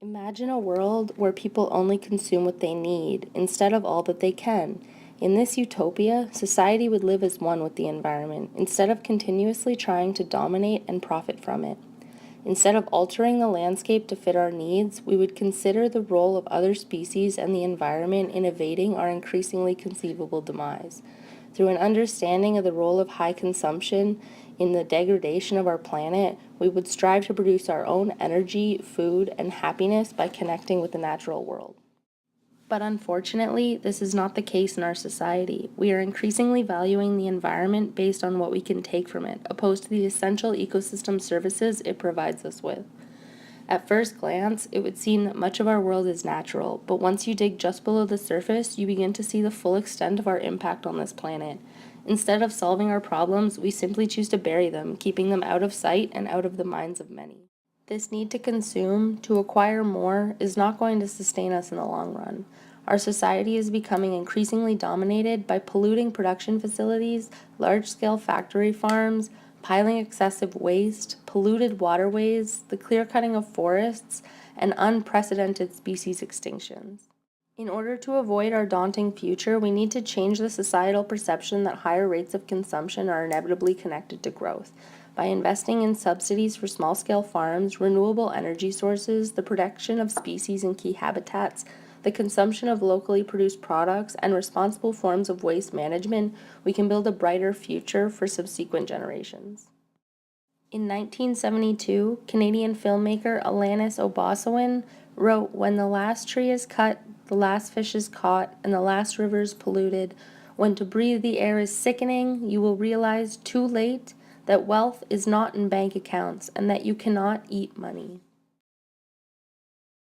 Imagine a world where people only consume what they need instead of all that they can. In this utopia, society would live as one with the environment instead of continuously trying to dominate and profit from it. Instead of altering the landscape to fit our needs, we would consider the role of other species and the environment in evading our increasingly conceivable demise. Through an understanding of the role of high consumption in the degradation of our planet, we would strive to produce our own energy, food, and happiness by connecting with the natural world. But unfortunately, this is not the case in our society. We are increasingly valuing the environment based on what we can take from it, opposed to the essential ecosystem services it provides us with. At first glance, it would seem that much of our world is natural, but once you dig just below the surface, you begin to see the full extent of our impact on this planet. Instead of solving our problems, we simply choose to bury them, keeping them out of sight and out of the minds of many. This need to consume, to acquire more, is not going to sustain us in the long run. Our society is becoming increasingly dominated by polluting production facilities, large-scale factory farms, piling excessive waste, polluted waterways, the clear-cutting of forests, and unprecedented species extinctions. In order to avoid our daunting future, we need to change the societal perception that higher rates of consumption are inevitably connected to growth. By investing in subsidies for small-scale farms, renewable energy sources, the protection of species in key habitats, the consumption of locally produced products, and responsible forms of waste management, we can build a brighter future for subsequent generations. In 1972, Canadian filmmaker Alanis Obosawin wrote, "When the last tree is cut, the last fish is caught, and the last river is polluted, when to breathe the air is sickening, you will realize too late that wealth is not in bank accounts and that you cannot eat money."